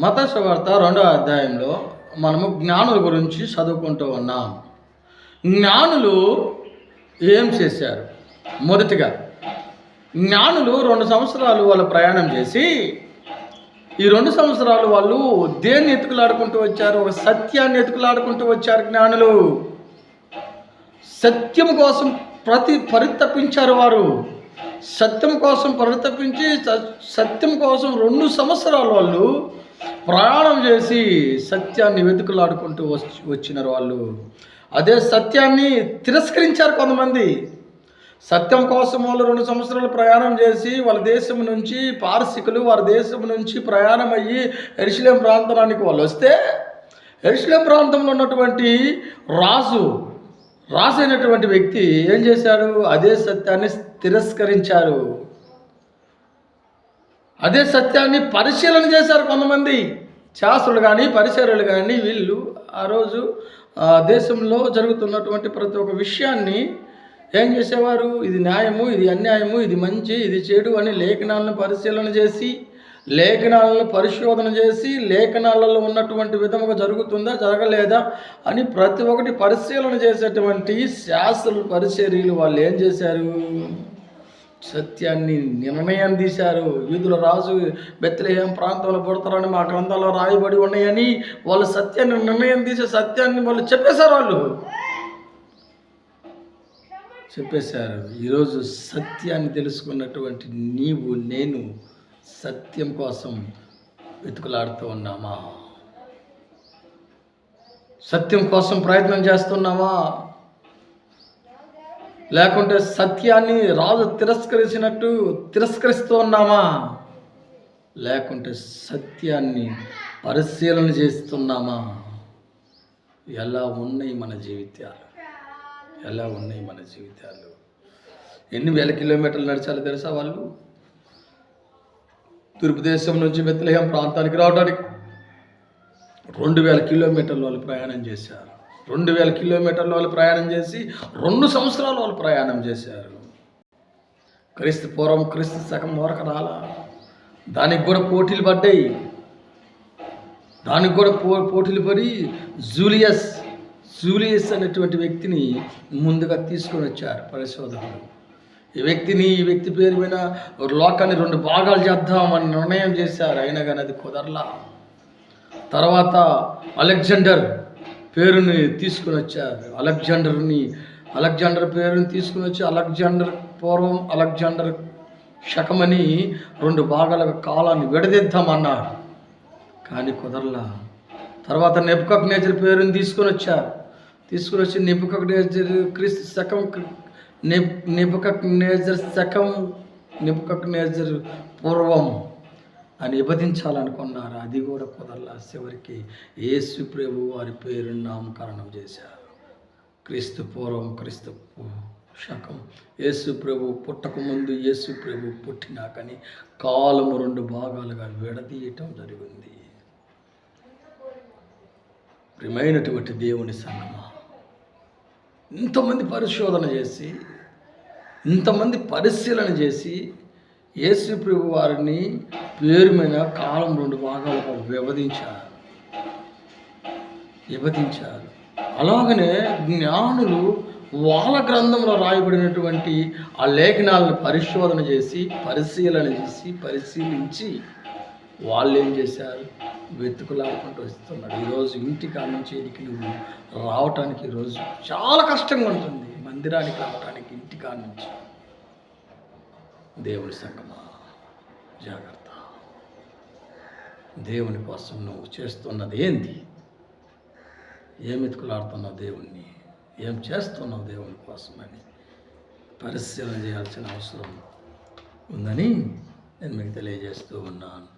మత్తయి సువార్త 2వ అధ్యాయంలో మనము జ్ఞానుల గురించి చదువుకుంటూ ఉన్నాం. జ్ఞానులు ఏం చేశారు? మొదటిగా జ్ఞానులు 2 సంవత్సరాలు వాళ్ళు ప్రయాణం చేసి, ఈ 2 సంవత్సరాలు వాళ్ళు దేన్ని ఎతుకులాడుకుంటూ వచ్చారు? ఒక సత్యాన్ని ఎతుకులాడుకుంటూ వచ్చారు. జ్ఞానులు సత్యం కోసం పరితపించారు. వారు సత్యం కోసం పరితపించి సత్యం కోసం 2 సంవత్సరాలు వాళ్ళు ప్రయాణం చేసి సత్యాన్ని వెతుకులాడుకుంటూ వచ్చినారు. వాళ్ళు అదే సత్యాన్ని తిరస్కరించారు. కొంతమంది సత్యం కోసం వాళ్ళు 2 సంవత్సరాలు ప్రయాణం చేసి వాళ్ళ దేశం నుంచి పారసీకులు వారి దేశం నుంచి ప్రయాణం అయ్యి యెరూషలేము ప్రాంతానికి వాళ్ళు వస్తే, యెరూషలేము ప్రాంతంలో ఉన్నటువంటి రాజు అయినటువంటి వ్యక్తి ఏం చేశాడు? అదే సత్యాన్ని తిరస్కరించారు. అదే సత్యాన్ని పరిశీలన చేశారు. కొంతమంది శాస్త్రులు కానీ పరిశీలనలు కానీ వీళ్ళు ఆ రోజు దేశంలో జరుగుతున్నటువంటి ప్రతి ఒక్క విషయాన్ని ఏం చేసేవారు? ఇది న్యాయము, ఇది అన్యాయము, ఇది మంచి, ఇది చెడు అని లేఖనాలను పరిశీలన చేసి, లేఖనాలను పరిశోధన చేసి, లేఖనాలలో ఉన్నటువంటి విధముగా జరుగుతుందా జరగలేదా అని ప్రతి ఒక్కటి పరిశీలన చేసేటువంటి శాస్త్రులు పరిచర్యలు వాళ్ళు ఏం చేశారు? సత్యాన్ని నిర్ణయం తీశారు. యూదుల రాజు బెత్లెహేము ప్రాంతంలో పుడతారని మా గ్రంథాల్లో రాయబడి ఉన్నాయని వాళ్ళు సత్యాన్ని నిర్ణయం తీసే సత్యాన్ని వాళ్ళు చెప్పేశారు. ఈరోజు సత్యాన్ని తెలుసుకున్నటువంటి నీవు నేను సత్యం కోసం వెతుకులాడుతూ ఉన్నామా? సత్యం కోసం ప్రయత్నం చేస్తున్నామా? లేకుంటే సత్యాన్ని రాజు తిరస్కరిస్తూ ఉన్నామా? లేకుంటే సత్యాన్ని పరిశీలన చేస్తున్నామా? ఎలా ఉన్నాయి మన జీవితాలు? ఎన్ని వేల కిలోమీటర్లు నడిచాలో తెలుసా? వాళ్ళు తూర్పు దేశం నుంచి బెత్లెహేము ప్రాంతానికి రావడానికి 2000 కిలోమీటర్లు వాళ్ళు ప్రయాణం చేశారు. 2000 కిలోమీటర్లు వాళ్ళు ప్రయాణం చేసి 2 సంవత్సరాలు వాళ్ళు ప్రయాణం చేశారు. క్రీస్తు పూర్వం క్రీస్తు శకం వరకు రాలా. దానికి కూడా పోటీలు పడ్డాయి. పోటీలు పడి జూలియస్ అనేటువంటి వ్యక్తిని ముందుగా తీసుకొని వచ్చారు పరిశోధకులు. ఈ వ్యక్తి పేరు మీద లోకాన్ని 2 భాగాలు చేద్దామని నిర్ణయం చేశారు. అయినా కానీ అది కుదరలా. తర్వాత అలెగ్జాండర్ పేరుని తీసుకుని వచ్చారు. అలెగ్జాండర్ పేరుని తీసుకుని వచ్చి అలెగ్జాండర్ పూర్వం అలెగ్జాండర్ శకమని 2 భాగాల కాలాన్ని విడదీద్దామన్నారు. కానీ కుదరలా. తర్వాత నెబుకద్నెజర్ పేరుని తీసుకుని వచ్చి నెబుకద్నెజర్ క్రీస్తు శకం నెబుకద్నెజర్ పూర్వం అని విభజించాలనుకున్నారు. అది కూడా కుదరలా. చివరికి యేసు ప్రభు వారి పేరుని నామకరణం చేశారు. క్రీస్తు పూర్వం క్రీస్తు శకం. యేసు ప్రభు పుట్టకముందు, యేసు ప్రభు పుట్టినాకని కాలము 2 భాగాలుగా విడదీయటం జరిగింది. ప్రియమైనటువంటి దేవుని సంగమా, ఇంతమంది పరిశీలన చేసి యేసు ప్రభు వారిని పేరు మీద కాలం 2 భాగాలుగా విభజించారు. అలాగనే జ్ఞానులు వాళ్ళ గ్రంథంలో రాయబడినటువంటి ఆ లేఖనాలను పరిశీలించి వాళ్ళు ఏం చేశారు? వెతుకులాడుకుంటూ వస్తున్నారు. ఈరోజు ఇంటికాడ నుంచి ఇంటికి నువ్వు రావటానికి ఈరోజు చాలా కష్టంగా ఉంటుంది. మందిరానికి రావటానికి ఇంటికాడ నుంచి. దేవుని సంగమా, జాగ్రత్త. దేవుని కోసం నువ్వు చేస్తున్నది ఏంది? ఏం వెతుకులాడుతున్నావు దేవుణ్ణి? ఏం చేస్తున్నావు దేవుని కోసం అని పరిశీలన చేయాల్సిన అవసరం ఉందని నేను మీకు తెలియజేస్తూ ఉన్నాను.